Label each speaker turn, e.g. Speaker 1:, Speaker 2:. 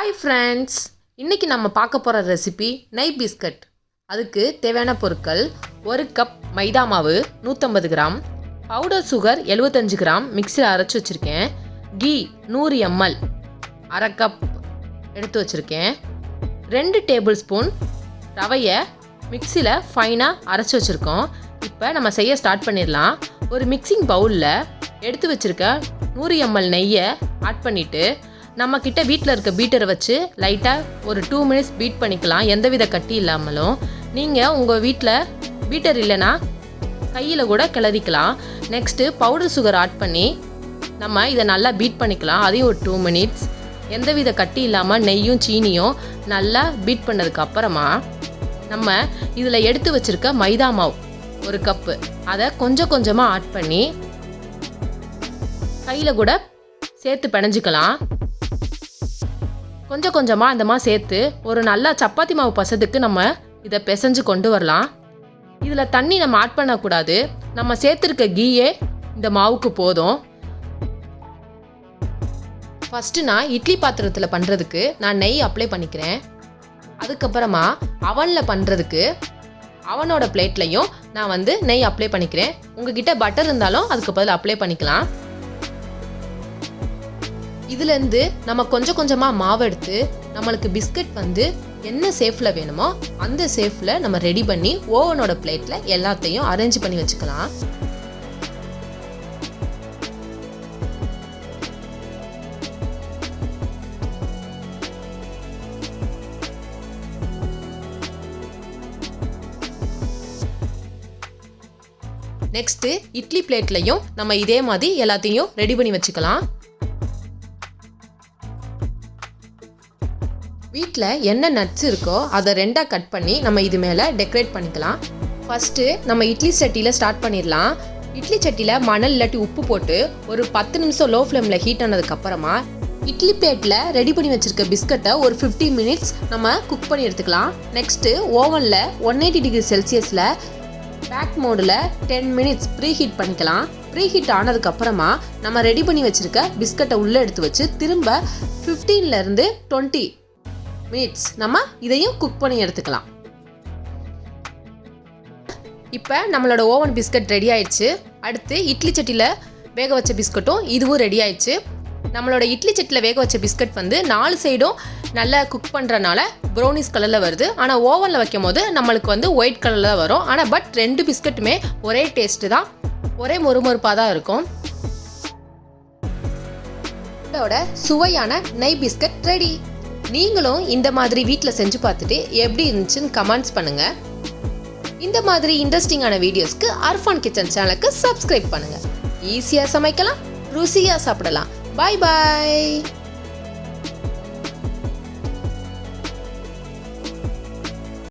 Speaker 1: Hi friends, இன்றைக்கி நம்ம பார்க்க போகிற ரெசிபி நெய் பிஸ்கட். அதுக்கு தேவையான பொருட்கள்: 1 கப் மைதா மாவு 150 கிராம், பவுடர் சுகர் 75 கிராம் மிக்சியில் அரைச்சி வச்சுருக்கேன், கீ 100 ml அரை கப் எடுத்து வச்சுருக்கேன், 2 டேபிள் ஸ்பூன் ரவையை மிக்சியில் ஃபைனாக அரைச்சி வச்சுருக்கோம். இப்போ நம்ம செய்ய ஸ்டார்ட் பண்ணிடலாம். ஒரு மிக்சிங் பவுலில் எடுத்து வச்சுருக்க 100 ml நெய்யை ஆட் பண்ணிவிட்டு நம்மக்கிட்ட வீட்டில் இருக்க பீட்டரை வச்சு லைட்டாக ஒரு 2 மினிட்ஸ் பீட் பண்ணிக்கலாம், எந்தவித கட்டி இல்லாமலும். நீங்கள் உங்கள் வீட்டில் பீட்டர் இல்லைன்னா கையில் கூட கிளறிக்கலாம். நெக்ஸ்ட்டு பவுடர் சுகர் ஆட் பண்ணி நம்ம இதை நல்லா பீட் பண்ணிக்கலாம், அதையும் ஒரு 2 மினிட்ஸ். எந்தவித கட்டி இல்லாமல் நெய்யும் சீனியும் நல்லா பீட் பண்ணதுக்கு அப்புறமா நம்ம இதில் எடுத்து வச்சுருக்க மைதா மாவு 1 கப்பு அதை கொஞ்சம் கொஞ்சமாக ஆட் பண்ணி கையில் கூட சேர்த்து பிணைஞ்சிக்கலாம். கொஞ்சம் கொஞ்சமாக இந்த மாதிரி சேர்த்து ஒரு நல்ல சப்பாத்தி மாவு பசத்துக்கு நம்ம இதை பிசைஞ்சு கொண்டு வரலாம். இதில் தண்ணி நம்ம ஆட் பண்ணக்கூடாது, நம்ம சேர்த்துருக்க கீயே இந்த மாவுக்கு போதும். ஃபஸ்ட்டு நான் இட்லி பாத்திரத்தில் பண்ணுறதுக்கு நான் நெய் அப்ளை பண்ணிக்கிறேன். அதுக்கப்புறமா அவனில் பண்ணுறதுக்கு அவனோட பிளேட்லையும் நான் நெய் அப்ளை பண்ணிக்கிறேன். உங்ககிட்ட பட்டர் இருந்தாலும் அதுக்கு பதில் அப்ளை பண்ணிக்கலாம். இதுலேருந்து நம்ம கொஞ்சம் கொஞ்சமாக மாவு எடுத்து நம்மளுக்கு பிஸ்கட் என்ன ஷேஃபில் வேணுமோ அந்த ஷேஃபில் நம்ம ரெடி பண்ணி ஓவனோட பிளேட்டில் எல்லாத்தையும் அரேஞ்ச் பண்ணி வச்சுக்கலாம். நெக்ஸ்ட்டு இட்லி பிளேட்லையும் நம்ம இதே மாதிரி எல்லாத்தையும் ரெடி பண்ணி வச்சுக்கலாம். வீட்டில் என்ன நட்ஸ் இருக்கோ அதை 2ஆக கட் பண்ணி நம்ம இது மேலே டெக்கரேட் பண்ணிக்கலாம். ஃபஸ்ட்டு நம்ம இட்லி சட்டியில் ஸ்டார்ட் பண்ணிடலாம். இட்லி சட்டியில் மணல் இல்லாட்டி உப்பு போட்டு ஒரு 10 நிமிஷம் லோ ஃப்ளேமில் ஹீட் ஆனதுக்கப்புறமா இட்லி பிளேட்டில் ரெடி பண்ணி வச்சுருக்க பிஸ்கட்டை ஒரு 15 மினிட்ஸ் நம்ம குக் பண்ணி எடுத்துக்கலாம். நெக்ஸ்ட்டு ஓவனில் 180 டிகிரி செல்சியஸில் பேக் மோடில் 10 மினிட்ஸ் ப்ரீ ஹீட் பண்ணிக்கலாம். ப்ரீ ஹீட் ஆனதுக்கப்புறமா நம்ம ரெடி பண்ணி வச்சுருக்க பிஸ்கட்டை உள்ளே எடுத்து வச்சு திரும்ப 15லேருந்து 20 மினிட்ஸ் நம்ம இதையும் குக் பண்ணி எடுத்துக்கலாம். இப்போ நம்மளோட ஓவன் பிஸ்கட் ரெடி ஆயிடுச்சு. அடுத்து இட்லி சட்டியில் வேக வச்ச பிஸ்கட்டும் இதுவும் ரெடி ஆயிடுச்சு. நம்மளோட இட்லி சட்டியில் வேக வச்ச பிஸ்கட் 4 சைடும் நல்லா குக் பண்ணுறனால ப்ரௌனிஸ் கலரில் வருது. ஆனால் ஓவனில் வைக்கும் போது நம்மளுக்கு ஒயிட் கலரில் தான் வரும். ஆனால் பட் 2 பிஸ்கட்டுமே ஒரே டேஸ்ட்டு தான், ஒரே மொறுமொறுப்பாக தான் இருக்கும். இதோட சுவையான நெய் பிஸ்கட் ரெடி. நீங்களும் இந்த மாதிரி வீட்டில் செஞ்சு பார்த்துட்டு எப்படி இருந்துச்சுன்னு கமெண்ட்ஸ் பண்ணுங்கள். இந்த மாதிரி இன்ட்ரெஸ்டிங்கான வீடியோஸ்க்கு அர்ஃபான் கிச்சன் சேனலுக்கு சப்ஸ்கிரைப் பண்ணுங்கள். ஈஸியாக சமைக்கலாம், ருசியாக சாப்பிடலாம். பாய் பாய்.